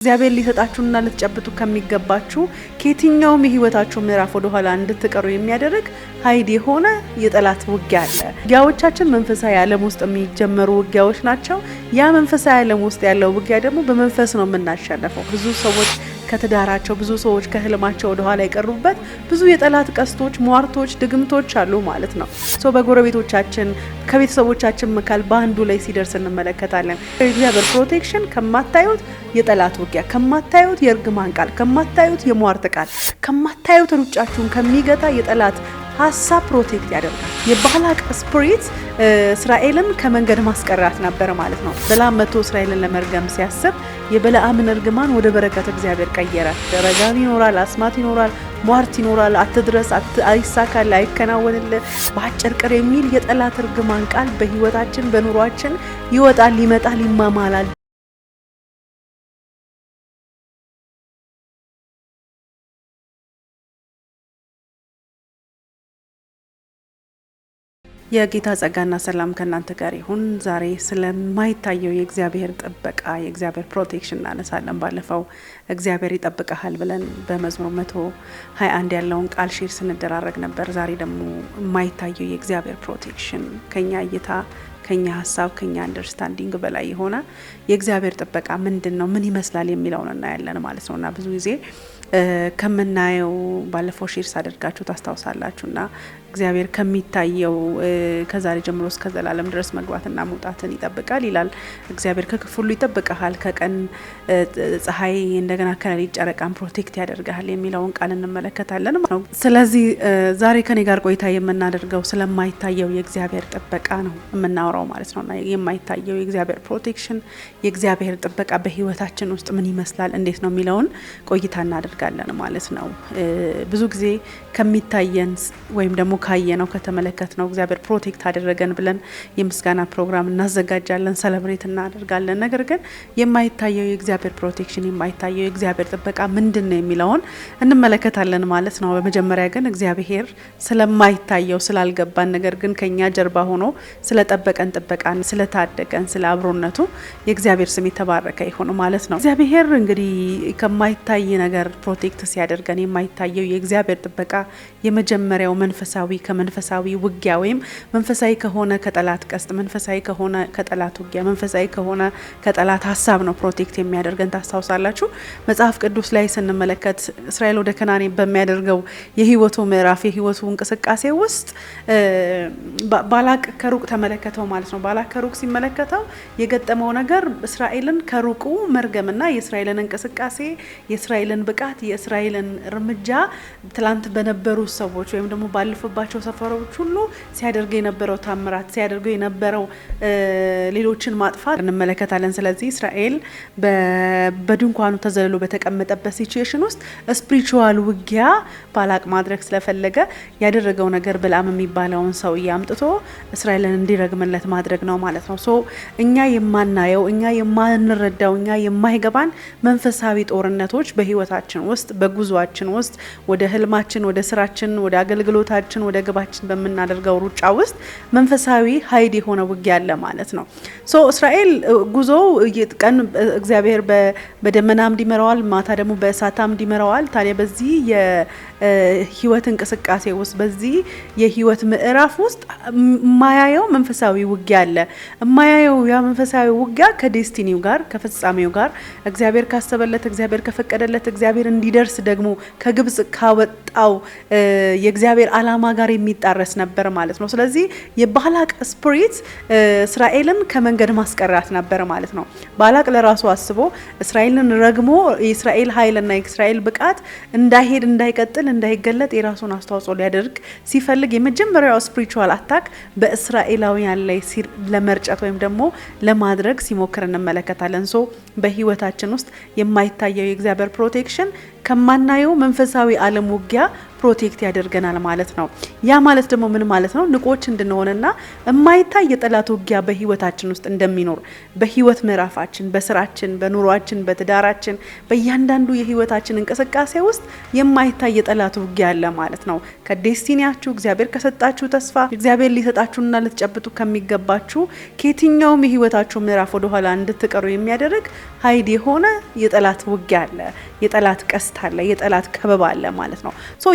እግዚአብሔር ሊሰጣችሁና ልትጨብጡ ከሚገባችሁ ከየትኛውም የህይወታችሁ ምዕራፍ ወደ ኋላ እንድትቀሩ የሚያደርግ ኃይል የሆነ የጠላት ውጊያ አለ። ውጊያዎቻችን መንፈሳዊ ዓለም ውስጥ የሚጀመሩ ውጊያዎች ናቸው። ያ መንፈሳዊ ዓለም ውስጥ ያለው ውጊያ ደግሞ በመንፈስ ነው የምናሸነፈው። ብዙ ሰዎች ከትዳራቸው ብዙ ሰዎች ከህልማቸው ወደ ኋላ የቀሩበት ብዙ የጠላት ቀስቶች፣ ሟርቶች፣ ድግምቶች አሉ ማለት ነው። በጎረቤቶቻችን ከቤተሰቦቻችን መካከል በአንዱ ላይ ሲደርስ እንመለከታለን። የእግዚአብሔር ፕሮቴክሽን ከማታዩት የጠላት ውጊያ፣ ከማታዩት የእርግማን ቃል፣ ከማታዩት የሟርት ቃል፣ ከማታዩት ሩጫችሁን ከሚገታ የጠላት ሀሳብ ፕሮቴክት ያደርጋል። የባላቅ ስፒሪት እስራኤልን ከመንገድ ማስቀራት ነበር ማለት ነው። በለዓም መጥቶ እስራኤልን ለመርገም ሲያስብ የበለዓምን እርግማን ወደ በረከት እግዚአብሔር ቀየረ። ረጋም ይኖራል፣ አስማት ይኖራል፣ ሟርት ይኖራል፣ አትድረስ፣ አይሳካል፣ አይከናወንል፣ በአጭር ቅር የሚል የጠላት እርግማን ቃል በህይወታችን በኑሯችን ይወጣል፣ ይመጣል፣ ይማማላል። የጌታ ጸጋና ሰላም ከናንተ ጋር ይሁን። ዛሬ ስለማይታየው የእግዚአብሔር ጥበቃ የእግዚአብሔር ፕሮቴክሽን እናነሳለን። ባለፈው እግዚአብሔር ይጠብቀሃል ብለን በመዝሙር 121 ያለውን ቃል ሼር ስንደራረግ ነበር። ዛሬ ደግሞ የማይታየው የእግዚአብሔር ፕሮቴክሽን ከኛ እይታ፣ ከኛ ሀሳብ፣ ከኛ አንደርስታንዲንግ በላይ የሆነ የእግዚአብሔር ጥበቃ ምንድን ነው፣ ምን ይመስላል የሚለውን እናያለን ማለት ነውና ብዙ ጊዜ ከምናየው ባለፈው ሼር ሳደርጋችሁ ታስታውሳላችሁና እግዚአብሔር ከሚታየው ከዛሬ ጀምሮ እስከ ዘላለም ድረስ መግባትና መውጣትን ይጠብቃል ይላል። እግዚአብሔር ከክፉ ሁሉ ይጠብቃል፣ ከቀን ፀሐይ እንደገና ከሌሊት ጨረቃን ፕሮቴክት ያደርጋል የሚለውን ቃል እንመለከታለን ማለት ነው። ስለዚህ ዛሬ ከኔ ጋር ቆይታ የምናደርገው ስለማይታየው የእግዚአብሔር ጥበቃ ነው የምናወራው ማለት ነውና የማይታየው የእግዚአብሔር ፕሮቴክሽን የእግዚአብሔር ጥበቃ በህይወታችን ውስጥ ምን ይመስላል፣ እንዴት ነው የሚለውን ቆይታ እናደርጋለን ማለት ነው። ብዙ ጊዜ ከሚታየን ወይም ደግሞ ካየነው ከተመለከትነው እግዚአብሔር ፕሮቴክት አደረገን ብለን የምስጋና ፕሮግራም እናዘጋጃለን፣ ሰለብሬት እናደርጋለን። ነገር ግን የማይታየው የእግዚአብሔር ፕሮቴክሽን የማይታየው የእግዚአብሔር ጥበቃ ምንድነው የሚለውን እንመለከታለን ማለት ነው። በመጀመሪያ ግን እግዚአብሔር ስለማይታየው ስላልገባን ነገር ግን ከኛ ጀርባ ሆኖ ስለጠበቀን ጥበቃን፣ ስለታደገን፣ ስለ አብሮነቱ የእግዚአብሔር ስም የተባረከ ይሁን ማለት ነው። እግዚአብሔር እንግዲህ ከማይታይ ነገር ፕሮቴክት ሲያደርገን የማይታየው የእግዚአብሔር ጥበቃ የመጀመሪያው መንፈሳዊ ከመንፈሳዊ ውጊያ ወይም መንፈሳዊ ከሆነ ከጠላት ቀስት፣ መንፈሳዊ ከሆነ ከጠላት ውጊያ፣ መንፈሳዊ ከሆነ ከጠላት ሀሳብ ነው ፕሮቴክት የሚያደርገን። ታስታውሳላችሁ መጽሐፍ ቅዱስ ላይ ስንመለከት እስራኤል ወደ ከናን በሚያደርገው የህይወቱ ምዕራፍ የህይወቱ እንቅስቃሴ ውስጥ ባላቅ ከሩቅ ተመለከተው ማለት ነው። ባላቅ ከሩቅ ሲመለከተው የገጠመው ነገር እስራኤልን ከሩቁ መርገምና የእስራኤልን እንቅስቃሴ፣ የእስራኤልን ብቃት፣ የእስራኤልን እርምጃ ትላንት በነበሩ ሰዎች ወይም ደግሞ ባለፈባቸው ሰፈሮች ሁሉ ሲያደርገው የነበረው ታምራት፣ ሲያደርገው የነበረው ሌሎችን ማጥፋት እንመለከታለን። ስለዚህ እስራኤል በድንኳኑ ተዘልሎ በተቀመጠበት ሲቹዌሽን ውስጥ ስፒሪቹዋል ውጊያ ባላቅ ማድረግ ስለፈለገ ያደረገው ነገር በለዓም የሚባለውን ሰው አምጥቶ እስራኤልን እንዲረግምለት ማድረግ ነው ማለት ነው። እኛ የማናየው፣ እኛ የማንረዳው፣ እኛ የማይገባን መንፈሳዊ ጦርነቶች በህይወታችን ውስጥ በጉዟችን ውስጥ ወደ ህልማችን፣ ወደ ስራችን፣ ወደ አገልግሎታችን፣ ወደ ግባችን በምናደርገው ሩጫ ውስጥ መንፈሳዊ ኃይል የሆነ ውጊያ አለ ማለት ነው። እስራኤል ጉዞው ቀን እግዚአብሔር በደመና አምድ ይመራዋል፣ ማታ ደግሞ በእሳት አምድ ይመራዋል። ታዲያ በዚህ የህይወት እንቅስቃሴ ውስጥ በዚህ የህይወት ምዕራፍ ውስጥ የማያየው መንፈሳዊ ውጊያ አለ። የማያየው ያ መንፈሳዊ ውጊያ ከዴስቲኒው ጋር ከፍጻሜው ጋር እግዚአብሔር ካሰበለት፣ እግዚአብሔር ከፈቀደለት፣ እግዚአብሔር እንዲደርስ ደግሞ ከግብጽ ካወጣው የእግዚአብሔር ዓላማ ጋር የሚጣረስ ነበር ማለት ነው። ስለዚህ የባላቅ ስፒሪት እስራኤልን ከመንገድ ማስቀራት ነበር ማለት ነው። ባላቅ ለራሱ አስቦ እስራኤልን ረግሞ የእስራኤል ኃይልና የእስራኤል ብቃት እንዳይሄድ፣ እንዳይቀጥል፣ እንዳይገለጥ የራሱን አስተዋጽኦ ሊያደርግ ሲፈልግ የመጀመሪያው ስፒሪቹዋል አታክ በእስራኤላውያን ላይ ለመርጨት ወይም ደግሞ ለማድረግ ሲሞክር እንመለከታለን። በህይወታችን ውስጥ የማይታየው የእግዚአብሔር ፕሮቴክሽን ከማናየው መንፈሳዊ ዓለም ውጊያ ፕሮቴክት ያደርገናል ማለት ነው። ያ ማለት ደግሞ ምን ማለት ነው? ንቆች እንድንሆንና የማይታይ የጠላት ውጊያ በህይወታችን ውስጥ እንደሚኖር በህይወት ምዕራፋችን፣ በስራችን፣ በኑሯችን፣ በትዳራችን፣ በእያንዳንዱ የህይወታችን እንቅስቃሴ ውስጥ የማይታይ የጠላት ውጊያ አለ ማለት ነው። ከዴስቲኒያችሁ እግዚአብሔር ከሰጣችሁ ተስፋ እግዚአብሔር ሊሰጣችሁና ልትጨብጡ ከሚገባችሁ ከየትኛውም የህይወታችሁ ምዕራፍ ወደ ኋላ እንድትቀሩ የሚያደርግ ኃይል የሆነ የጠላት ውጊያ አለ፣ የጠላት ቀስት አለ፣ የጠላት ከበባ አለ ማለት ነው።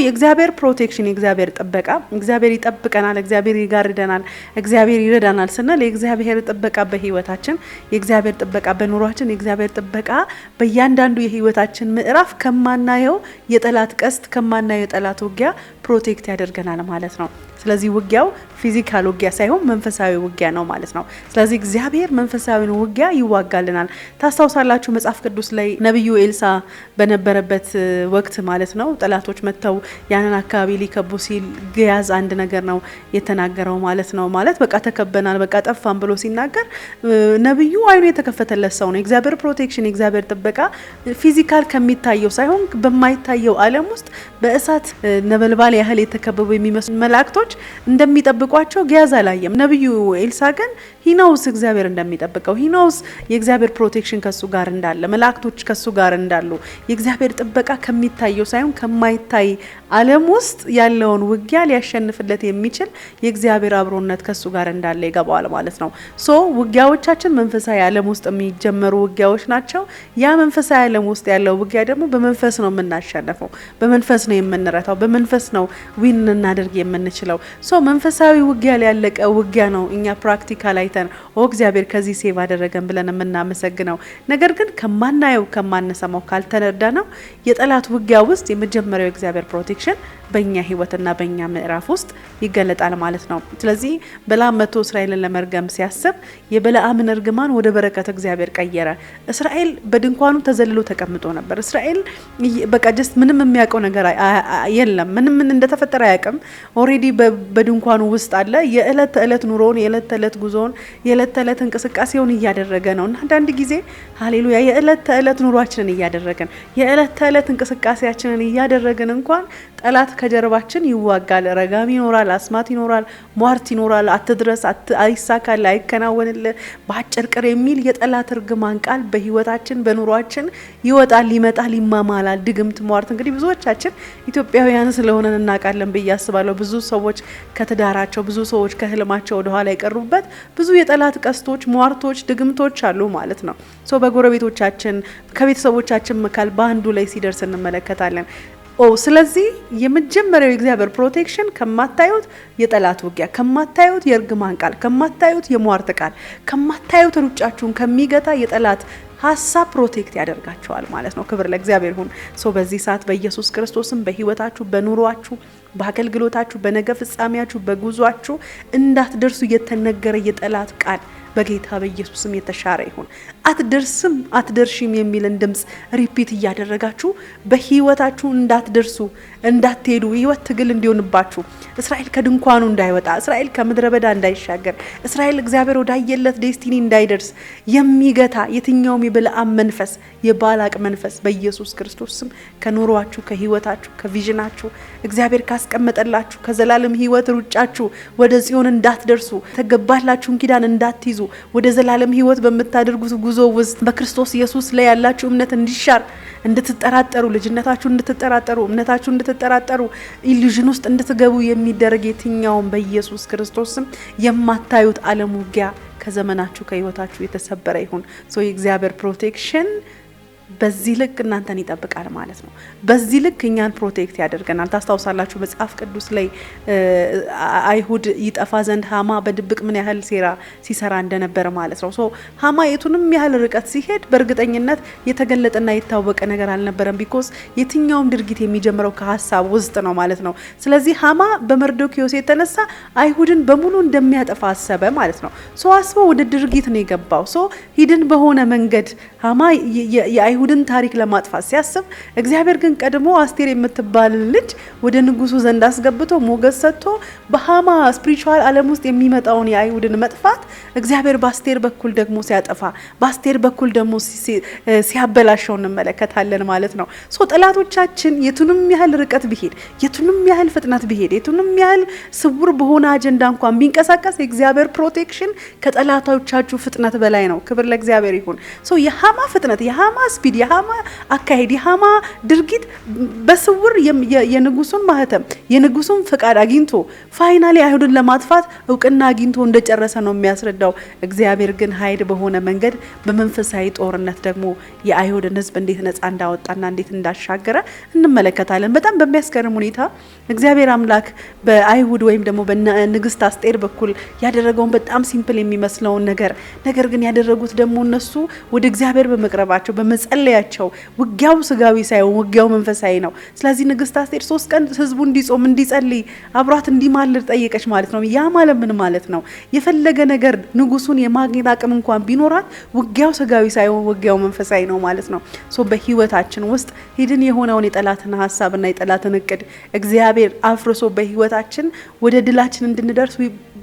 የእግዚአብሔር ፕሮቴክሽን የእግዚአብሔር ጥበቃ እግዚአብሔር ይጠብቀናል፣ እግዚአብሔር ይጋርደናል፣ እግዚአብሔር ይረዳናል ስንል የእግዚአብሔር ጥበቃ በህይወታችን፣ የእግዚአብሔር ጥበቃ በኑሯችን፣ የእግዚአብሔር ጥበቃ በእያንዳንዱ የህይወታችን ምዕራፍ ከማናየው የጠላት ቀስት ከማናየው የጠላት ውጊያ ፕሮቴክት ያደርገናል ማለት ነው። ስለዚህ ውጊያው ፊዚካል ውጊያ ሳይሆን መንፈሳዊ ውጊያ ነው ማለት ነው። ስለዚህ እግዚአብሔር መንፈሳዊን ውጊያ ይዋጋልናል። ታስታውሳላችሁ መጽሐፍ ቅዱስ ላይ ነብዩ ኤልሳ በነበረበት ወቅት ማለት ነው ጠላቶች መተው ያንን አካባቢ ሊከቡ ሲል ገያዝ አንድ ነገር ነው የተናገረው ማለት ነው። ማለት በቃ ተከበናል፣ በቃ ጠፋን ብሎ ሲናገር ነብዩ አይኑ የተከፈተለት ሰው ነው። እግዚአብሔር ፕሮቴክሽን የእግዚአብሔር ጥበቃ ፊዚካል ከሚታየው ሳይሆን በማይታየው ዓለም ውስጥ በእሳት ነበልባል ያህል የተከበቡ የሚመስሉ መላእክቶች እንደሚጠብቋቸው ገያዝ አላየም። ነብዩ ኤልሳ ግን ሂኖውስ እግዚአብሔር እንደሚጠብቀው ሂኖውስ የእግዚአብሔር ፕሮቴክሽን ከሱ ጋር እንዳለ መላእክቶች ከሱ ጋር እንዳሉ የእግዚአብሔር ጥበቃ ከሚታየው ሳይሆን ከማይታይ ዓለም ውስጥ ያለውን ውጊያ ሊያሸንፍለት የሚችል የእግዚአብሔር አብሮነት ከሱ ጋር እንዳለ ይገባዋል ማለት ነው። ውጊያዎቻችን መንፈሳዊ ዓለም ውስጥ የሚጀመሩ ውጊያዎች ናቸው። ያ መንፈሳዊ ዓለም ውስጥ ያለው ውጊያ ደግሞ በመንፈስ ነው የምናሸንፈው፣ በመንፈስ ነው የምንረታው፣ በመንፈስ ነው ዊን እናደርግ የምንችለው። መንፈሳዊ ውጊያ ላይ ያለቀ ውጊያ ነው እኛ ፕራክቲካል አይተን እግዚአብሔር ከዚህ ሴቭ አደረገን ብለን የምናመሰግነው። ነገር ግን ከማናየው ከማንሰማው ካልተረዳ ነው የጠላት ውጊያ ውስጥ የመጀመሪያው እግዚአብሔር ፕሮቴክሽን በእኛ ህይወትና በእኛ ምዕራፍ ውስጥ ይገለጣል ማለት ነው። ስለዚህ በለዓም መጥቶ እስራኤልን ለመርገም ሲያስብ የበለዓምን እርግማን ወደ በረከት እግዚአብሔር ቀየረ። እስራኤል በድንኳኑ ተዘልሎ ተቀምጦ ነበር። እስራኤል በቃ ጀስት ምንም የሚያውቀው ነገር የለም፣ ምንም እንደተፈጠረ አያውቅም። ኦሬዲ በድንኳኑ ውስጥ አለ። የዕለት ተዕለት ኑሮውን፣ የዕለት ተዕለት ጉዞውን፣ የዕለት ተዕለት እንቅስቃሴውን እያደረገ ነው። እና አንዳንድ ጊዜ ሃሌሉያ የዕለት ተዕለት ኑሯችንን እያደረገን የዕለት ተዕለት እንቅስቃሴያችንን እያደረግን እንኳን ጠላት ከጀርባችን ይዋጋል። ረጋም ይኖራል፣ አስማት ይኖራል፣ ሟርት ይኖራል፣ አትድረስ፣ አይሳካል፣ አይከናወንል፣ በአጭር ቅር የሚል የጠላት እርግማን ቃል በህይወታችን በኑሯችን ይወጣል፣ ይመጣል፣ ይማማላል። ድግምት፣ ሟርት እንግዲህ ብዙዎቻችን ኢትዮጵያውያን ስለሆነን እናውቃለን ብዬ አስባለሁ። ብዙ ሰዎች ከትዳራቸው፣ ብዙ ሰዎች ከህልማቸው ወደ ኋላ የቀሩበት ብዙ የጠላት ቀስቶች፣ ሟርቶች፣ ድግምቶች አሉ ማለት ነው። በጎረቤቶቻችን ከቤተሰቦቻችን መካከል በአንዱ ላይ ሲደርስ እንመለከታለን። ስለዚህ የመጀመሪያው የእግዚአብሔር ፕሮቴክሽን ከማታዩት የጠላት ውጊያ፣ ከማታዩት የእርግማን ቃል፣ ከማታዩት የሟርት ቃል፣ ከማታዩት ሩጫችሁን ከሚገታ የጠላት ሀሳብ ፕሮቴክት ያደርጋቸዋል ማለት ነው። ክብር ለእግዚአብሔር ይሁን። በዚህ ሰዓት በኢየሱስ ክርስቶስም በህይወታችሁ፣ በኑሯችሁ፣ በአገልግሎታችሁ፣ በነገ ፍጻሜያችሁ፣ በጉዟችሁ እንዳትደርሱ የተነገረ የጠላት ቃል በጌታ በኢየሱስም የተሻረ ይሁን። አትደርስም፣ አትደርሺም የሚልን ድምጽ ሪፒት እያደረጋችሁ በህይወታችሁ እንዳትደርሱ፣ እንዳትሄዱ፣ ህይወት ትግል እንዲሆንባችሁ፣ እስራኤል ከድንኳኑ እንዳይወጣ፣ እስራኤል ከምድረ በዳ እንዳይሻገር፣ እስራኤል እግዚአብሔር ወዳየለት ዴስቲኒ እንዳይደርስ የሚገታ የትኛውም የበለዓም መንፈስ፣ የባላቅ መንፈስ በኢየሱስ ክርስቶስም ከኑሯችሁ፣ ከህይወታችሁ፣ ከቪዥናችሁ እግዚአብሔር ካስቀመጠላችሁ ከዘላለም ህይወት ሩጫችሁ ወደ ጽዮን እንዳትደርሱ፣ ተገባላችሁን ኪዳን እንዳትይዙ፣ ወደ ዘላለም ህይወት በምታደርጉት ጉዞ ውስጥ በክርስቶስ ኢየሱስ ላይ ያላችሁ እምነት እንዲሻር፣ እንድትጠራጠሩ፣ ልጅነታችሁ እንድትጠራጠሩ፣ እምነታችሁ እንድትጠራጠሩ፣ ኢሉዥን ውስጥ እንድትገቡ የሚደረግ የትኛውም በኢየሱስ ክርስቶስም የማታዩት ዓለም ውጊያ ከዘመናችሁ ከህይወታችሁ የተሰበረ ይሁን። የእግዚአብሔር ፕሮቴክሽን በዚህ ልክ እናንተን ይጠብቃል ማለት ነው። በዚህ ልክ እኛን ፕሮቴክት ያደርገናል። ታስታውሳላችሁ መጽሐፍ ቅዱስ ላይ አይሁድ ይጠፋ ዘንድ ሃማ በድብቅ ምን ያህል ሴራ ሲሰራ እንደነበረ ማለት ነው። ሃማ የቱንም ያህል ርቀት ሲሄድ በእርግጠኝነት የተገለጠና የታወቀ ነገር አልነበረም። ቢኮዝ የትኛውም ድርጊት የሚጀምረው ከሀሳብ ውስጥ ነው ማለት ነው። ስለዚህ ሃማ በመርዶኪዮስ የተነሳ አይሁድን በሙሉ እንደሚያጠፋ አሰበ ማለት ነው። አስበው ወደ ድርጊት ነው የገባው። ሂድን በሆነ መንገድ ሃማ የአይሁድን ታሪክ ለማጥፋት ሲያስብ እግዚአብሔር ግን ቀድሞ አስቴር የምትባል ልጅ ወደ ንጉሱ ዘንድ አስገብቶ ሞገስ ሰጥቶ በሃማ ስፒሪቹዋል ዓለም ውስጥ የሚመጣውን የአይሁድን መጥፋት እግዚአብሔር በአስቴር በኩል ደግሞ ሲያጠፋ በአስቴር በኩል ደግሞ ሲያበላሸው እንመለከታለን ማለት ነው። ሶ ጠላቶቻችን የቱንም ያህል ርቀት ቢሄድ የቱንም ያህል ፍጥነት ቢሄድ የቱንም ያህል ስውር በሆነ አጀንዳ እንኳን ቢንቀሳቀስ የእግዚአብሔር ፕሮቴክሽን ከጠላቶቻችሁ ፍጥነት በላይ ነው። ክብር ለእግዚአብሔር ይሁን። ሶ የሃማ ፍጥነት የሃማ ስፒድ የሃማ አካሄድ የሃማ ድርጊት በስውር የንጉሱን ማህተም የንጉሱን ፍቃድ አግኝቶ ፋይናሊ አይሁድን ለማጥፋት እውቅና አግኝቶ እንደጨረሰ ነው የሚያስረዳው። እግዚአብሔር ግን ኃይል በሆነ መንገድ በመንፈሳዊ ጦርነት ደግሞ የአይሁድን ሕዝብ እንዴት ነፃ እንዳወጣና እንዴት እንዳሻገረ እንመለከታለን። በጣም በሚያስገርም ሁኔታ እግዚአብሔር አምላክ በአይሁድ ወይም ደግሞ በንግስት አስቴር በኩል ያደረገውን በጣም ሲምፕል የሚመስለውን ነገር ግን ያደረጉት ደግሞ እነሱ ወደ እግዚአብሔር በመቅረባቸው በመጸለያቸው ውጊያው ስጋዊ ሳይሆን ውጊያው መንፈሳዊ ነው። ስለዚህ ንግስት አስቴር 3 ቀን ህዝቡ እንዲጾም እንዲጸልይ አብሯት እንዲማልድ ጠየቀች ማለት ነው። ያ ማለት ምን ማለት ነው? የፈለገ ነገር ንጉሱን የማግኘት አቅም እንኳን ቢኖራት ውጊያው ስጋዊ ሳይሆን ውጊያው መንፈሳዊ ነው ማለት ነው። ሶ በህይወታችን ውስጥ ሂድን የሆነውን የጠላትን ሀሳብና የጠላትን እቅድ እግዚአብሔር አፍርሶ በህይወታችን ወደ ድላችን እንድንደርስ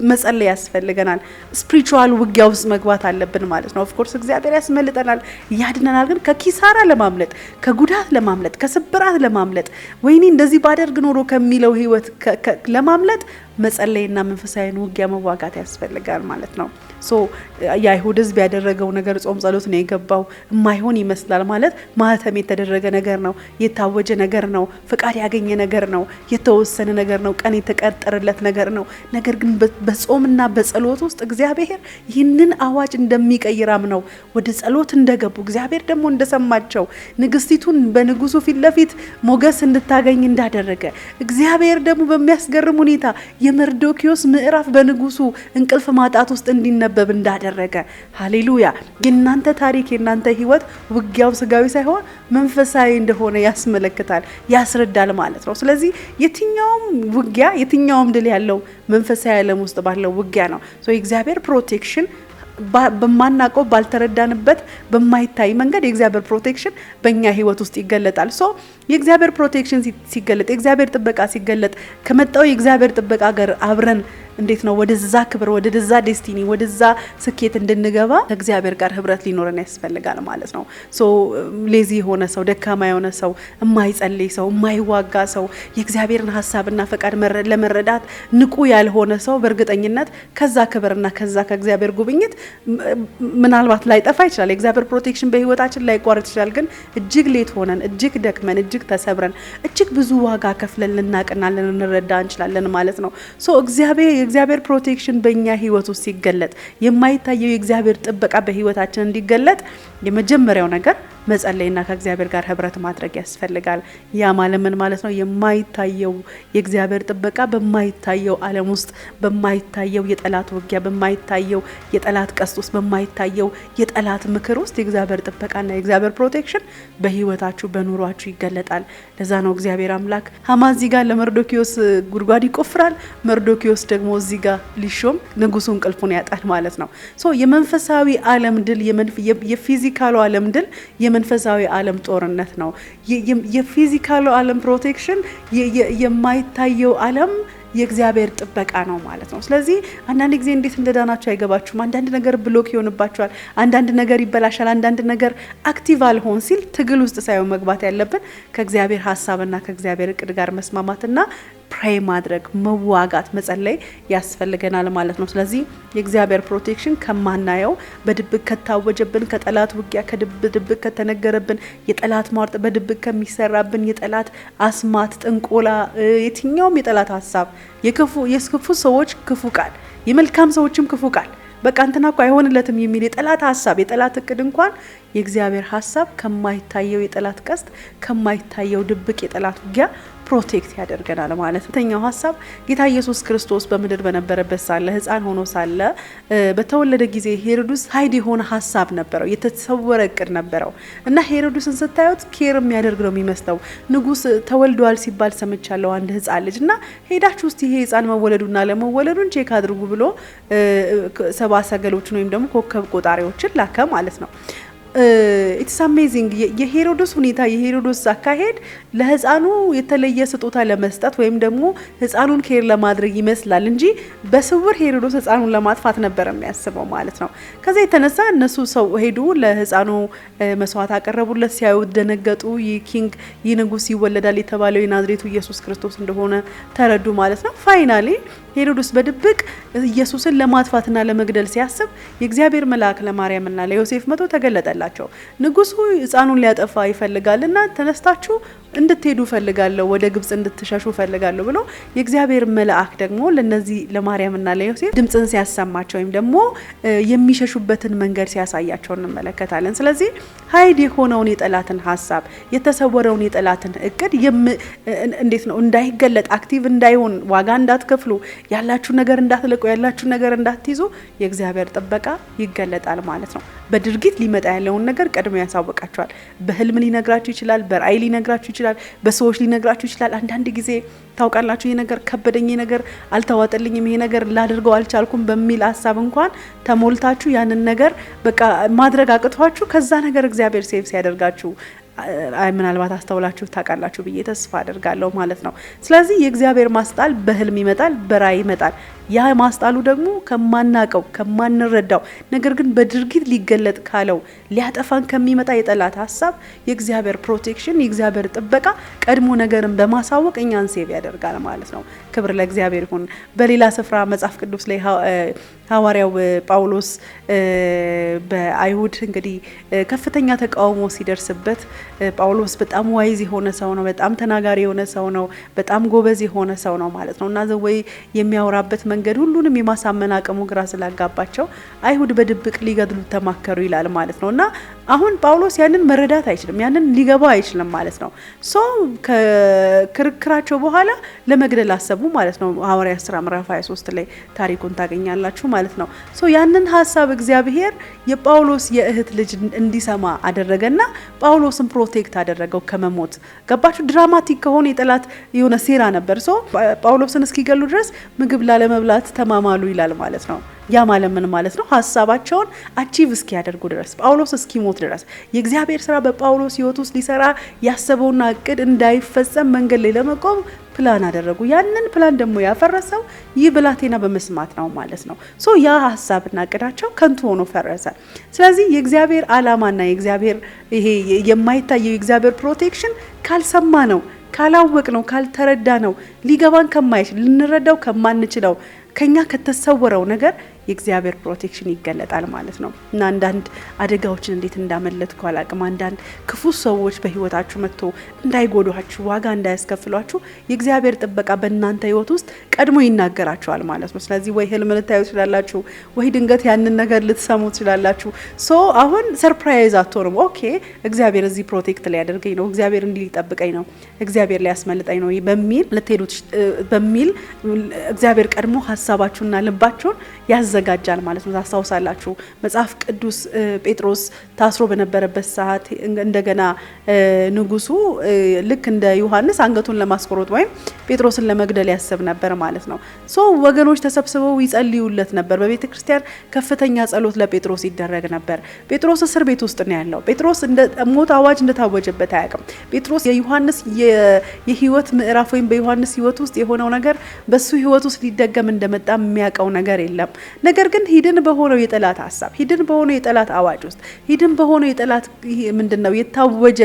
መጸለይ ያስፈልገናል። ስፒሪቹዋል ውጊያ ውስጥ መግባት አለብን ማለት ነው። ኦፍ ኮርስ እግዚአብሔር ያስመልጠናል፣ ያድነናል። ግን ከኪሳራ ለማምለጥ ከጉዳት ለማምለጥ ከስብራት ለማምለጥ ወይኔ እንደዚህ ባደርግ ኖሮ ከሚለው ህይወት ለማምለጥ መጸለይና መንፈሳዊን ውጊያ መዋጋት ያስፈልጋል ማለት ነው። ሶ የአይሁድ ህዝብ ያደረገው ነገር ጾም ጸሎት ነው የገባው የማይሆን ይመስላል ማለት ማህተም የተደረገ ነገር ነው፣ የታወጀ ነገር ነው፣ ፍቃድ ያገኘ ነገር ነው፣ የተወሰነ ነገር ነው፣ ቀን የተቀጠረለት ነገር ነው። ነገር ግን በጾምና በጸሎት ውስጥ እግዚአብሔር ይህንን አዋጅ እንደሚቀይራም ነው ወደ ጸሎት እንደገቡ እግዚአብሔር ደግሞ እንደሰማቸው ንግስቲቱን በንጉሱ ፊት ለፊት ሞገስ እንድታገኝ እንዳደረገ እግዚአብሔር ደግሞ በሚያስገርም ሁኔታ የመርዶኪዮስ ምዕራፍ በንጉሱ እንቅልፍ ማጣት ውስጥ እንዲነበብ እንዳደረገ ሃሌሉያ። የናንተ ታሪክ የናንተ ህይወት ውጊያው ስጋዊ ሳይሆን መንፈሳዊ እንደሆነ ያስመለክታል ያስረዳል ማለት ነው። ስለዚህ የትኛውም ውጊያ የትኛውም ድል ያለው መንፈሳዊ ዓለም ውስጥ ባለው ውጊያ ነው። ሶ የእግዚአብሔር ፕሮቴክሽን በማናቀው ባልተረዳንበት በማይታይ መንገድ የእግዚአብሔር ፕሮቴክሽን በእኛ ህይወት ውስጥ ይገለጣል። ሶ የእግዚአብሔር ፕሮቴክሽን ሲገለጥ የእግዚአብሔር ጥበቃ ሲገለጥ ከመጣው የእግዚአብሔር ጥበቃ ጋር አብረን እንዴት ነው ወደዛ ክብር ወደዛ ዴስቲኒ ወደዛ ስኬት እንድንገባ ከእግዚአብሔር ጋር ህብረት ሊኖረን ያስፈልጋል ማለት ነው። ሶ ሌዚ የሆነ ሰው ደካማ የሆነ ሰው የማይጸልይ ሰው የማይዋጋ ሰው የእግዚአብሔርን ሀሳብና ፈቃድ ለመረዳት ንቁ ያልሆነ ሰው በእርግጠኝነት ከዛ ክብርና ከዛ ከእግዚአብሔር ጉብኝት ምናልባት ላይጠፋ ይችላል። የእግዚአብሔር ፕሮቴክሽን በህይወታችን ላይቋረጥ ይችላል። ግን እጅግ ሌት ሆነን እጅግ ደክመን እጅግ ተሰብረን እጅግ ብዙ ዋጋ ከፍለን ልናቅና ልንረዳ እንችላለን ማለት ነው። ሶ የእግዚአብሔር ፕሮቴክሽን በእኛ ህይወት ውስጥ ሲገለጥ የማይታየው የእግዚአብሔር ጥበቃ በህይወታችን እንዲገለጥ የመጀመሪያው ነገር መጸለይና ከእግዚአብሔር ጋር ህብረት ማድረግ ያስፈልጋል። ያ ማለት ማለት ነው የማይታየው የእግዚአብሔር ጥበቃ በማይታየው ዓለም ውስጥ በማይታየው የጠላት ውጊያ በማይታየው የጠላት ቀስት ውስጥ በማይታየው የጠላት ምክር ውስጥ የእግዚአብሔር ጥበቃና የእግዚአብሔር ፕሮቴክሽን በህይወታችሁ በኑሯችሁ ይገለጣል። ለዛ ነው እግዚአብሔር አምላክ ሃማ እዚህ ጋር ለመርዶኪዮስ ጉድጓድ ይቆፍራል፣ መርዶኪዮስ ደግሞ እዚህ ጋር ሊሾም ንጉሱ እንቅልፉን ያጣል ማለት ነው። ሶ የመንፈሳዊ ዓለም ድል የፊዚካሉ ዓለም ድል የመንፈሳዊ ዓለም ጦርነት ነው። የፊዚካሉ ዓለም ፕሮቴክሽን የማይታየው ዓለም የእግዚአብሔር ጥበቃ ነው ማለት ነው። ስለዚህ አንዳንድ ጊዜ እንዴት እንደዳናችሁ አይገባችሁም። አንዳንድ ነገር ብሎክ ይሆንባችኋል፣ አንዳንድ ነገር ይበላሻል፣ አንዳንድ ነገር አክቲቭ አልሆን ሲል ትግል ውስጥ ሳይሆን መግባት ያለብን ከእግዚአብሔር ሀሳብና ከእግዚአብሔር እቅድ ጋር መስማማትና ፕሬይ ማድረግ መዋጋት መጸለይ ያስፈልገናል ማለት ነው። ስለዚህ የእግዚአብሔር ፕሮቴክሽን ከማናየው በድብቅ ከታወጀብን ከጠላት ውጊያ ከድብቅ ከተነገረብን የጠላት ሟርት በድብቅ ከሚሰራብን የጠላት አስማት ጥንቆላ የትኛውም የጠላት ሀሳብ የክፉ ሰዎች ክፉ ቃል የመልካም ሰዎችም ክፉ ቃል በቃ እንትና እኮ አይሆንለትም የሚል የጠላት ሀሳብ የጠላት እቅድ እንኳን የእግዚአብሔር ሀሳብ ከማይታየው የጠላት ቀስት ከማይታየው ድብቅ የጠላት ውጊያ ፕሮቴክት ያደርገናል ማለት ነው። ተኛው ሀሳብ ጌታ ኢየሱስ ክርስቶስ በምድር በነበረበት ሳለ ሕፃን ሆኖ ሳለ በተወለደ ጊዜ ሄሮድስ ሀይድ የሆነ ሀሳብ ነበረው፣ የተሰወረ እቅድ ነበረው እና ሄሮድስን ስታዩት ኬር የሚያደርግ ነው የሚመስለው። ንጉስ ተወልዷል ሲባል ሰምቻለሁ አንድ ሕፃን ልጅ እና ሄዳችሁ እስቲ ይሄ ሕፃን መወለዱና ለመወለዱን ቼክ አድርጉ ብሎ ሰባ ሰገሎችን ወይም ደግሞ ኮከብ ቆጣሪዎችን ላከ ማለት ነው። ኢትስ አሜዚንግ የሄሮድስ ሁኔታ የሄሮድስ አካሄድ ለህፃኑ የተለየ ስጦታ ለመስጠት ወይም ደግሞ ህፃኑን ኬር ለማድረግ ይመስላል እንጂ በስውር ሄሮድስ ህፃኑን ለማጥፋት ነበር የሚያስበው ማለት ነው። ከዛ የተነሳ እነሱ ሰው ሄዱ ለህፃኑ መስዋዕት አቀረቡለት። ሲያዩት ደነገጡ። ይህ ኪንግ ይህ ንጉስ ይወለዳል የተባለው የናዝሬቱ ኢየሱስ ክርስቶስ እንደሆነ ተረዱ ማለት ነው። ፋይናሊ ሄሮድስ በድብቅ ኢየሱስን ለማጥፋትና ለመግደል ሲያስብ የእግዚአብሔር መልአክ ለማርያምና ለዮሴፍ መጥቶ ተገለጠላቸው። ንጉሱ ህፃኑን ሊያጠፋ ይፈልጋልና ተነስታችሁ እንድትሄዱ ፈልጋለሁ፣ ወደ ግብጽ እንድትሸሹ ፈልጋለሁ ብሎ የእግዚአብሔር መልአክ ደግሞ ለነዚህ ለማርያምና ለዮሴፍ ድምጽን ሲያሰማቸው ወይም ደግሞ የሚሸሹበትን መንገድ ሲያሳያቸው እንመለከታለን። ስለዚህ ሀይድ የሆነውን የጠላትን ሀሳብ የተሰወረውን የጠላትን እቅድ እንዴት ነው እንዳይገለጥ አክቲቭ እንዳይሆን ዋጋ እንዳትከፍሉ ያላችሁ ነገር እንዳትለቁ ያላችሁ ነገር እንዳትይዙ የእግዚአብሔር ጥበቃ ይገለጣል ማለት ነው። በድርጊት ሊመጣ ያለውን ነገር ቀድሞ ያሳውቃችኋል። በህልም ሊነግራችሁ ይችላል፣ በራእይ ሊነግራችሁ ይችላል፣ በሰዎች ሊነግራችሁ ይችላል። አንዳንድ ጊዜ ታውቃላችሁ ይሄ ነገር ከበደኝ፣ ይሄ ነገር አልተዋጠልኝም፣ ይሄ ነገር ላድርገው አልቻልኩም በሚል ሀሳብ እንኳን ተሞልታችሁ ያንን ነገር በቃ ማድረግ አቅቷችሁ ከዛ ነገር እግዚአብሔር ሴቭ ሲያደርጋችሁ ምናልባት አስተውላችሁ ታውቃላችሁ ብዬ ተስፋ አደርጋለሁ ማለት ነው። ስለዚህ የእግዚአብሔር ማስጣል በህልም ይመጣል፣ በራእይ ይመጣል። ያ ማስጣሉ ደግሞ ከማናቀው ከማንረዳው ነገር ግን በድርጊት ሊገለጥ ካለው ሊያጠፋን ከሚመጣ የጠላት ሀሳብ የእግዚአብሔር ፕሮቴክሽን የእግዚአብሔር ጥበቃ ቀድሞ ነገርን በማሳወቅ እኛን ሴቭ ያደርጋል ማለት ነው። ክብር ለእግዚአብሔር ይሁን። በሌላ ስፍራ መጽሐፍ ቅዱስ ላይ ሐዋርያው ጳውሎስ በአይሁድ እንግዲህ ከፍተኛ ተቃውሞ ሲደርስበት ጳውሎስ በጣም ዋይዝ የሆነ ሰው ነው፣ በጣም ተናጋሪ የሆነ ሰው ነው፣ በጣም ጎበዝ የሆነ ሰው ነው ማለት ነው እና ዘወይ የሚያወራበት መንገድ ሁሉንም የማሳመን አቅሙ ግራ ስላጋባቸው አይሁድ በድብቅ ሊገድሉት ተማከሩ ይላል ማለት ነው። እና አሁን ጳውሎስ ያንን መረዳት አይችልም፣ ያንን ሊገባው አይችልም ማለት ነው። ሶ ከክርክራቸው በኋላ ለመግደል አሰቡ ማለት ነው። ሐዋርያት ሥራ ምዕራፍ 23 ላይ ታሪኩን ታገኛላችሁ ማለት ነው። ሶ ያንን ሀሳብ እግዚአብሔር የጳውሎስ የእህት ልጅ እንዲሰማ አደረገና ጳውሎስን ፕሮቴክት አደረገው ከመሞት። ገባችሁ? ድራማቲክ ከሆነ የጠላት የሆነ ሴራ ነበር። ሶ ጳውሎስን እስኪገሉ ድረስ ምግብ ላለመብላት ተማማሉ ይላል ማለት ነው። ያ ማለት ምን ማለት ነው? ሀሳባቸውን አቺቭ እስኪያደርጉ ድረስ ጳውሎስ እስኪሞት ድረስ የእግዚአብሔር ስራ በጳውሎስ ሕይወት ውስጥ ሊሰራ ያሰበውና እቅድ እንዳይፈጸም መንገድ ላይ ለመቆም ፕላን አደረጉ። ያንን ፕላን ደግሞ ያፈረሰው ይህ ብላቴና በመስማት ነው ማለት ነው። ሶ ያ ሀሳብና እቅዳቸው ከንቱ ሆኖ ፈረሰ። ስለዚህ የእግዚአብሔር ዓላማና የእግዚአብሔር ይሄ የማይታየው የእግዚአብሔር ፕሮቴክሽን ካልሰማ ነው ካላወቅ ነው ካልተረዳ ነው ሊገባን ከማይችል ልንረዳው ከማንችለው ከኛ ከተሰወረው ነገር የእግዚአብሔር ፕሮቴክሽን ይገለጣል ማለት ነው። እና አንዳንድ አደጋዎችን እንዴት እንዳመለጥኩ አላቅም። አንዳንድ ክፉ ሰዎች በህይወታችሁ መጥቶ እንዳይጎዷችሁ ዋጋ እንዳያስከፍሏችሁ የእግዚአብሔር ጥበቃ በእናንተ ህይወት ውስጥ ቀድሞ ይናገራችኋል ማለት ነው። ስለዚህ ወይ ህልም ልታዩ ትችላላችሁ፣ ወይ ድንገት ያንን ነገር ልትሰሙ ትችላላችሁ። ሶ አሁን ሰርፕራይዝ አትሆንም። ኦኬ እግዚአብሔር እዚህ ፕሮቴክት ሊያደርገኝ ነው፣ እግዚአብሔር እንዲህ ሊጠብቀኝ ነው፣ እግዚአብሔር ሊያስመልጠኝ ነው በሚል ልትሄዱ በሚል እግዚአብሔር ቀድሞ ሀሳባችሁና ልባችሁን ያዘጋጃል ማለት ነው። ታስታውሳላችሁ መጽሐፍ ቅዱስ ጴጥሮስ ታስሮ በነበረበት ሰዓት እንደገና ንጉሱ ልክ እንደ ዮሐንስ አንገቱን ለማስቆረጥ ወይም ጴጥሮስን ለመግደል ያስብ ነበር ማለት ነው። ሶ ወገኖች ተሰብስበው ይጸልዩለት ነበር። በቤተ ክርስቲያን ከፍተኛ ጸሎት ለጴጥሮስ ይደረግ ነበር። ጴጥሮስ እስር ቤት ውስጥ ነው ያለው። ጴጥሮስ እንደ ሞት አዋጅ እንደታወጀበት አያውቅም። ጴጥሮስ የዮሐንስ የህይወት ምዕራፍ ወይም በዮሐንስ ህይወት ውስጥ የሆነው ነገር በሱ ህይወት ውስጥ ሊደገም እንደመጣ የሚያውቀው ነገር የለም። ነገር ግን ሂድን በሆነው የጠላት ሀሳብ ሂድን በሆነው የጠላት አዋጅ ውስጥ ሂድን በሆነው የጠላት ምንድነው የታወጀ